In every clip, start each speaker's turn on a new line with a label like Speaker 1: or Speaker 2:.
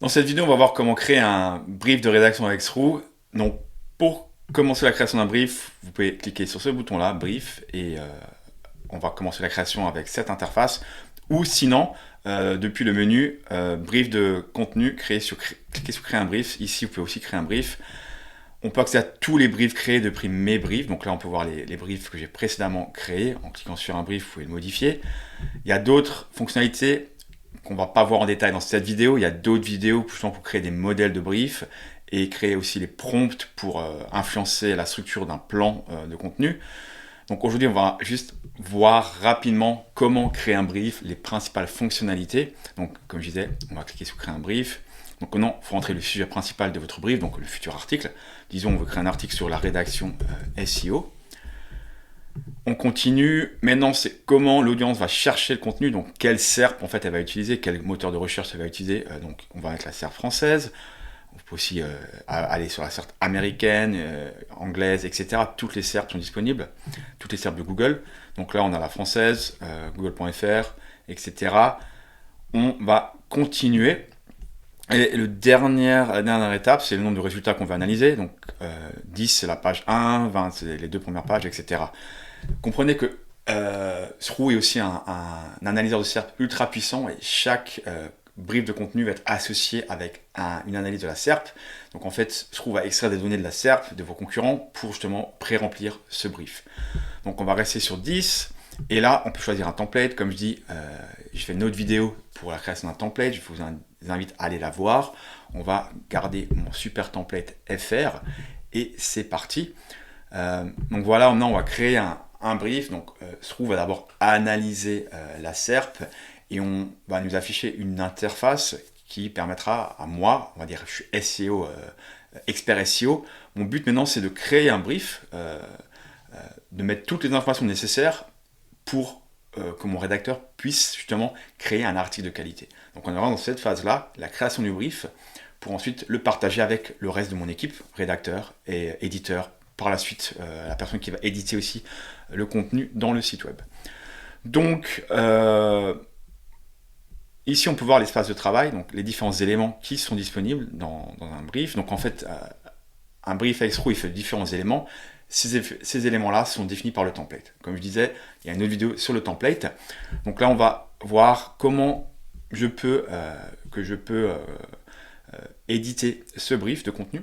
Speaker 1: Dans cette vidéo, on va voir comment créer un brief de rédaction avec Sroo. Donc, pour commencer la création d'un brief, vous pouvez cliquer sur ce bouton-là, brief, et on va commencer la création avec cette interface. Ou sinon, depuis le menu, brief de contenu, cliquez sur créer un brief. Ici, vous pouvez aussi créer un brief. On peut accéder à tous les briefs créés depuis mes briefs. Donc là, on peut voir les briefs que j'ai précédemment créés. En cliquant sur un brief, vous pouvez le modifier. Il y a d'autres fonctionnalités qu'on va pas voir en détail dans cette vidéo. Il y a d'autres vidéos justement pour créer des modèles de briefs et créer aussi les prompts pour influencer la structure d'un plan de contenu. Donc aujourd'hui, on va juste voir rapidement comment créer un brief, les principales fonctionnalités. Donc comme je disais, on va cliquer sur créer un brief. Donc maintenant, il faut rentrer le sujet principal de votre brief, donc le futur article. Disons, on veut créer un article sur la rédaction SEO. On continue. Maintenant, c'est comment l'audience va chercher le contenu. Donc, quelle SERP en fait elle va utiliser, quel moteur de recherche elle va utiliser. Donc, on va mettre la SERP française. On peut aussi aller sur la SERP américaine, anglaise, etc. Toutes les SERP sont disponibles. Toutes les SERP de Google. Donc là, on a la française, google.fr, etc. On va continuer. Et la dernière étape, c'est le nombre de résultats qu'on va analyser. Donc 10, c'est la page 1, 20, c'est les deux premières pages, etc. Comprenez que Sroo est aussi un analyseur de SERP ultra puissant et chaque brief de contenu va être associé avec une analyse de la SERP. Donc en fait, Sroo va extraire des données de la SERP de vos concurrents pour justement pré-remplir ce brief. Donc on va rester sur 10. Et là, on peut choisir un template. Comme je dis, j'ai fait une autre vidéo pour la création d'un template. Je vous invite à aller la voir. On va garder mon super template FR. Et c'est parti. Donc voilà, maintenant on va créer un brief. Donc Sroo va d'abord analyser la SERP et on va nous afficher une interface qui permettra à moi, on va dire je suis SEO, expert SEO. Mon but maintenant c'est de créer un brief, de mettre toutes les informations nécessaires pour que mon rédacteur puisse justement créer un article de qualité. Donc on est vraiment dans cette phase-là, la création du brief, pour ensuite le partager avec le reste de mon équipe, rédacteur et éditeur, par la suite la personne qui va éditer aussi le contenu dans le site web. Donc ici on peut voir l'espace de travail, donc les différents éléments qui sont disponibles dans un brief. Donc en fait un brief avec Sroo il fait différents éléments. Ces éléments-là sont définis par le template. Comme je disais, il y a une autre vidéo sur le template. Donc là, on va voir comment je peux éditer ce brief de contenu.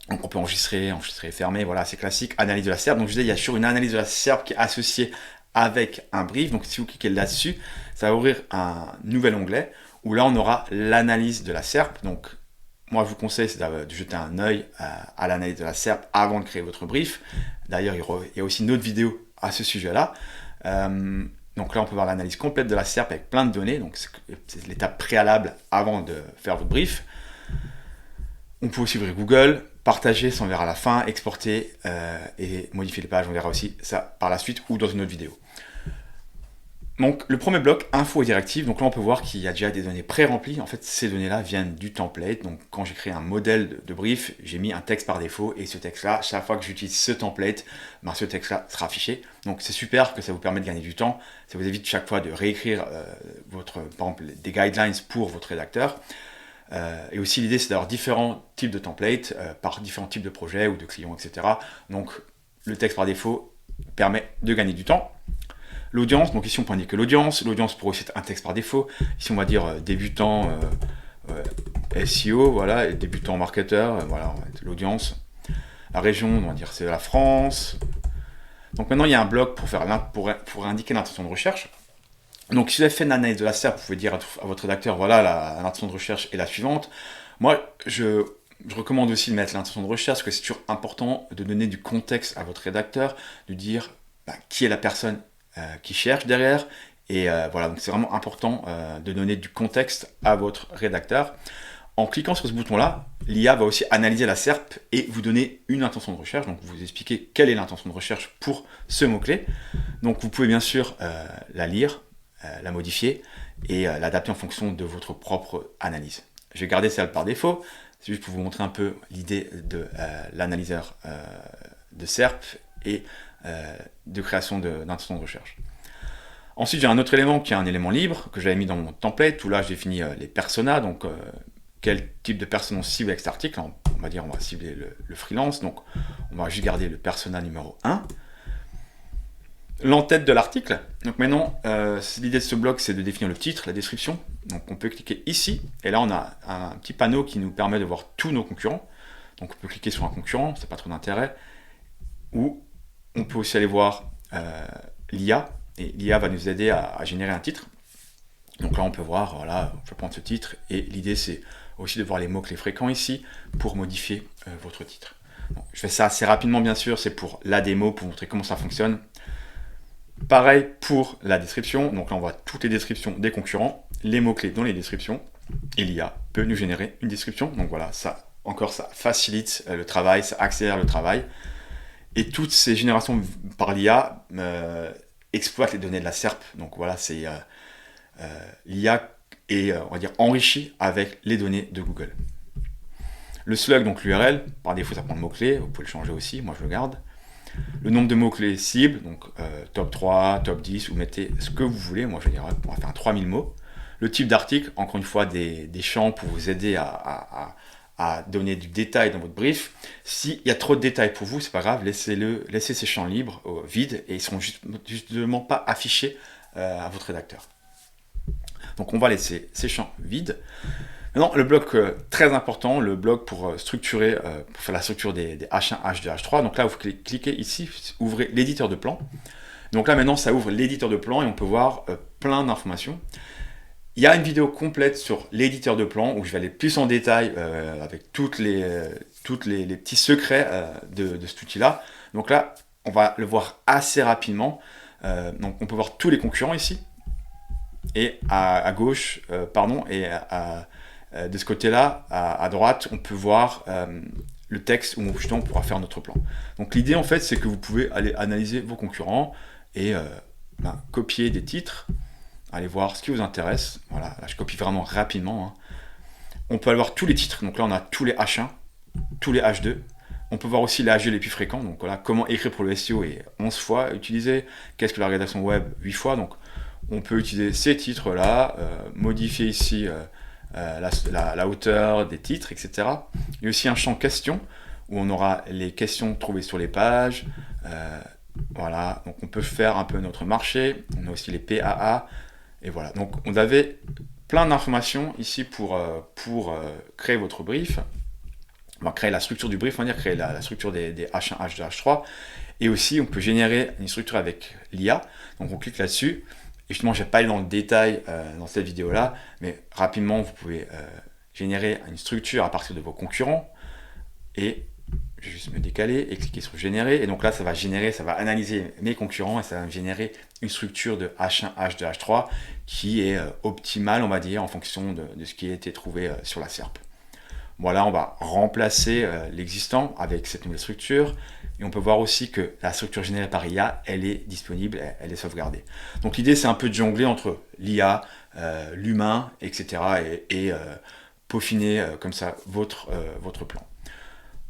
Speaker 1: Donc on peut enregistrer, fermer, voilà, c'est classique. Analyse de la SERP. Donc je disais, il y a sur une analyse de la SERP qui est associée avec un brief. Donc si vous cliquez là-dessus, ça va ouvrir un nouvel onglet où là, on aura l'analyse de la SERP. Donc moi, je vous conseille de jeter un œil à l'analyse de la SERP avant de créer votre brief. D'ailleurs, il y a aussi une autre vidéo à ce sujet-là. Donc là, on peut voir l'analyse complète de la SERP avec plein de données. Donc c'est l'étape préalable avant de faire votre brief. On peut aussi ouvrir Google, partager, ça on verra à la fin, exporter et modifier les pages. On verra aussi ça par la suite ou dans une autre vidéo. Donc le premier bloc, info et directive, donc là on peut voir qu'il y a déjà des données pré-remplies, en fait ces données-là viennent du template, donc quand j'ai créé un modèle de brief, j'ai mis un texte par défaut, et ce texte-là, chaque fois que j'utilise ce template, ben, ce texte-là sera affiché, donc c'est super que ça vous permet de gagner du temps, ça vous évite chaque fois de réécrire par exemple, des guidelines pour votre rédacteur, et aussi l'idée c'est d'avoir différents types de templates, par différents types de projets ou de clients, etc. Donc le texte par défaut permet de gagner du temps. L'audience, donc ici on peut indiquer l'audience pourrait aussi être un texte par défaut. Ici on va dire débutant SEO, voilà, et débutant marketeur, voilà, on va être l'audience. La région, on va dire c'est la France. Donc maintenant il y a un bloc pour indiquer l'intention de recherche. Donc si vous avez fait une analyse de la SERP, vous pouvez dire à votre rédacteur, voilà, l'intention de recherche est la suivante. Moi, je recommande aussi de mettre l'intention de recherche, parce que c'est toujours important de donner du contexte à votre rédacteur, de dire qui est la personne qui cherche derrière. Et voilà, donc c'est vraiment important de donner du contexte à votre rédacteur. En cliquant sur ce bouton-là, l'IA va aussi analyser la SERP et vous donner une intention de recherche. Donc vous expliquez quelle est l'intention de recherche pour ce mot-clé. Donc vous pouvez bien sûr la lire, la modifier et l'adapter en fonction de votre propre analyse. Je vais garder celle par défaut. C'est juste pour vous montrer un peu l'idée de l'analyseur de SERP et de création d'intention de recherche. Ensuite, j'ai un autre élément qui est un élément libre que j'avais mis dans mon template où là, j'ai défini les personas. Donc, quel type de personne on cible avec cet article. On va dire, on va cibler le freelance, donc on va juste garder le persona numéro 1. L'entête de l'article. Donc maintenant, l'idée de ce bloc, c'est de définir le titre, la description. Donc on peut cliquer ici, et là on a un petit panneau qui nous permet de voir tous nos concurrents. Donc on peut cliquer sur un concurrent, c'est pas trop d'intérêt. Ou on peut aussi aller voir l'IA, et l'IA va nous aider à générer un titre. Donc là on peut voir, voilà, je vais prendre ce titre, et l'idée c'est aussi de voir les mots-clés fréquents ici pour modifier votre titre. Bon, je fais ça assez rapidement bien sûr, c'est pour la démo, pour montrer comment ça fonctionne. Pareil pour la description, donc là on voit toutes les descriptions des concurrents, les mots-clés dans les descriptions, et l'IA peut nous générer une description. Donc voilà, ça facilite le travail, ça accélère le travail. Et toutes ces générations par l'IA exploitent les données de la SERP. Donc voilà, c'est l'IA est, on va dire, enrichie avec les données de Google. Le slug, donc l'URL, par défaut ça prend le mot-clé, vous pouvez le changer aussi, moi je le garde. Le nombre de mots-clés cibles, donc top 3, top 10, vous mettez ce que vous voulez, moi je vais dire, on va faire 3000 mots. Le type d'article, encore une fois, des champs pour vous aider à donner du détail dans votre brief. S'il y a trop de détails pour vous, c'est pas grave, laissez ces champs libres, vides, et ils seront justement pas affichés à votre rédacteur. Donc on va laisser ces champs vides. Maintenant, le bloc très important, le bloc pour structurer, pour faire la structure des H1, H2, H3. Donc là, vous cliquez ici, ouvrez l'éditeur de plan. Donc là, maintenant, ça ouvre l'éditeur de plan et on peut voir plein d'informations. Il y a une vidéo complète sur l'éditeur de plan où je vais aller plus en détail avec toutes les petits secrets de cet outil-là. Donc là, on va le voir assez rapidement. Donc on peut voir tous les concurrents ici. Et à gauche, et de ce côté-là, à droite, on peut voir le texte où justement on pourra faire notre plan. Donc l'idée en fait, c'est que vous pouvez aller analyser vos concurrents et copier des titres, aller voir ce qui vous intéresse. Voilà, là je copie vraiment rapidement. Hein. On peut aller voir tous les titres. Donc là, on a tous les H1, tous les H2. On peut voir aussi les H2 les plus fréquents. Donc voilà, comment écrire pour le SEO est 11 fois utilisé. Qu'est-ce que la rédaction web 8 fois. Donc on peut utiliser ces titres-là, modifier ici la hauteur des titres, etc. Il y a aussi un champ questions où on aura les questions trouvées sur les pages. Voilà, donc on peut faire un peu notre marché. On a aussi les PAA. Et voilà, donc on avait plein d'informations ici pour créer votre brief. On va créer la structure du brief, on va dire créer la structure des H1, H2, H3. Et aussi, on peut générer une structure avec l'IA. Donc on clique là-dessus. Et justement, je ne vais pas aller dans le détail dans cette vidéo-là, mais rapidement, vous pouvez générer une structure à partir de vos concurrents. Et je vais juste me décaler et cliquer sur générer. Et donc là, ça va analyser mes concurrents et ça va me générer une structure de H1, H2, H3 qui est optimale, on va dire, en fonction de ce qui a été trouvé sur la SERP. Voilà, on va remplacer l'existant avec cette nouvelle structure. Et on peut voir aussi que la structure générée par IA, elle est disponible, elle est sauvegardée. Donc l'idée, c'est un peu de jongler entre l'IA, l'humain, etc. et peaufiner comme ça votre plan.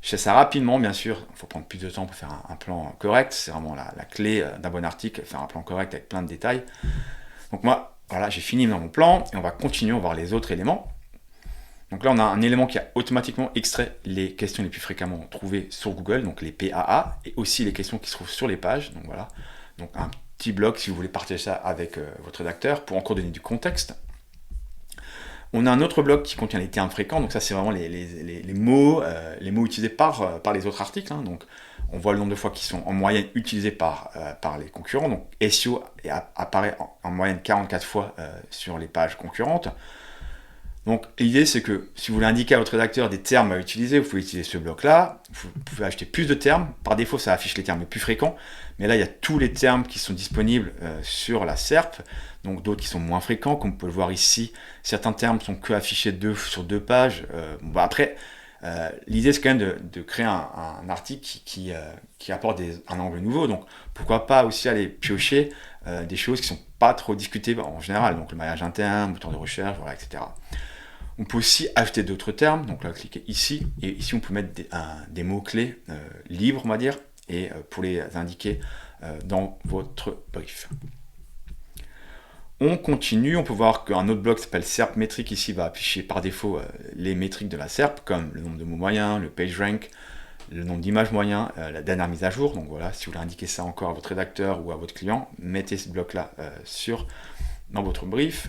Speaker 1: Je fais ça rapidement, bien sûr. Il faut prendre plus de temps pour faire un plan correct. C'est vraiment la clé d'un bon article, faire un plan correct avec plein de détails. Donc moi, voilà, j'ai fini dans mon plan et on va continuer, on va voir les autres éléments. Donc là, on a un élément qui a automatiquement extrait les questions les plus fréquemment trouvées sur Google, donc les PAA, et aussi les questions qui se trouvent sur les pages. Donc voilà, donc un petit bloc si vous voulez partager ça avec votre rédacteur pour encore donner du contexte. On a un autre bloc qui contient les termes fréquents, donc ça c'est vraiment les mots utilisés par les autres articles. Hein. Donc on voit le nombre de fois qui sont en moyenne utilisés par les concurrents. Donc SEO apparaît en moyenne 44 fois sur les pages concurrentes. Donc l'idée c'est que si vous voulez indiquer à votre rédacteur des termes à utiliser, vous pouvez utiliser ce bloc-là, vous pouvez ajouter plus de termes, par défaut ça affiche les termes les plus fréquents, mais là il y a tous les termes qui sont disponibles sur la SERP, donc d'autres qui sont moins fréquents, comme vous pouvez le voir ici, certains termes sont que affichés sur 2 pages, après l'idée c'est quand même de créer un article qui apporte un angle nouveau, donc pourquoi pas aussi aller piocher des choses qui sont pas trop discutées en général, donc le maillage interne, moteur de recherche, voilà, etc. On peut aussi ajouter d'autres termes, donc là, cliquez ici, et ici on peut mettre des mots-clés libres, on va dire, et pour les indiquer dans votre brief. On continue, on peut voir qu'un autre bloc s'appelle SERP métrique ici va afficher par défaut les métriques de la SERP, comme le nombre de mots moyens, le page rank, le nombre d'images moyens, la dernière mise à jour. Donc voilà, si vous voulez indiquer ça encore à votre rédacteur ou à votre client, mettez ce bloc-là dans votre brief.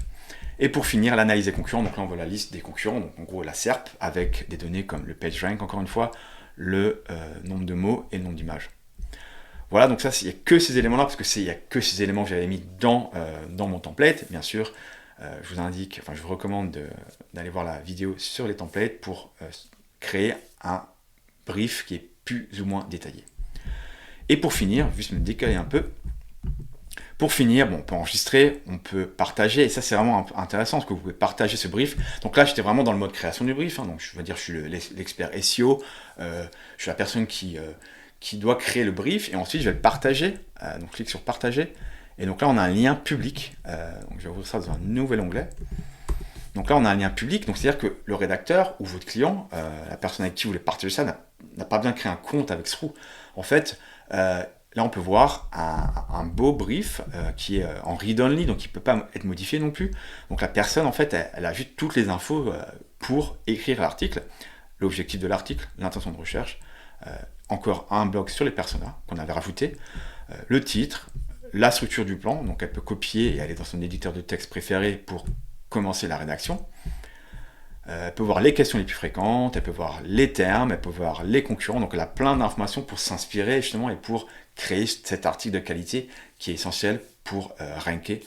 Speaker 1: Et pour finir, l'analyse des concurrents. Donc là, on voit la liste des concurrents, donc en gros la SERP, avec des données comme le page rank, encore une fois, le nombre de mots et le nombre d'images. Voilà, donc ça, il n'y a que ces éléments-là, parce que il n'y a que ces éléments que j'avais mis dans mon template. Bien sûr, je vous recommande d'aller voir la vidéo sur les templates pour créer un brief qui est plus ou moins détaillé. Et pour finir, juste me décaler un peu, pour finir, on peut enregistrer, on peut partager, et ça c'est vraiment intéressant, parce que vous pouvez partager ce brief. Donc là, j'étais vraiment dans le mode création du brief, donc je veux dire, je suis l'expert SEO, je suis la personne qui doit créer le brief, et ensuite je vais le partager, donc clique sur partager, et donc là on a un lien public, donc je vais ouvrir ça dans un nouvel onglet. Donc là on a un lien public, donc c'est-à-dire que le rédacteur ou votre client, la personne avec qui vous voulez partager ça, n'a pas besoin de créer un compte avec Sroo. En fait, là on peut voir un beau brief qui est en read-only, donc il ne peut pas être modifié non plus. Donc la personne en fait, elle a juste toutes les infos pour écrire l'article, l'objectif de l'article, l'intention de recherche, encore un blog sur les personas qu'on avait rajouté, le titre, la structure du plan, donc elle peut copier et aller dans son éditeur de texte préféré pour commencer la rédaction. Elle peut voir les questions les plus fréquentes, elle peut voir les termes, elle peut voir les concurrents, donc elle a plein d'informations pour s'inspirer justement et pour créer cet article de qualité qui est essentiel pour ranker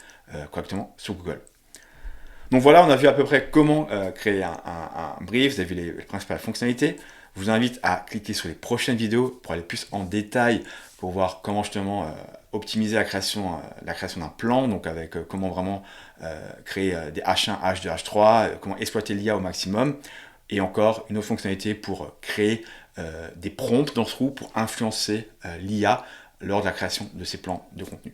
Speaker 1: correctement sur Google. Donc voilà, on a vu à peu près comment créer un brief, vous avez vu les principales fonctionnalités. Je vous invite à cliquer sur les prochaines vidéos pour aller plus en détail, pour voir comment justement optimiser la création d'un plan, donc avec comment vraiment créer des H1, H2, H3, comment exploiter l'IA au maximum, et encore une autre fonctionnalité pour créer des prompts dans Sroo pour influencer l'IA lors de la création de ces plans de contenu.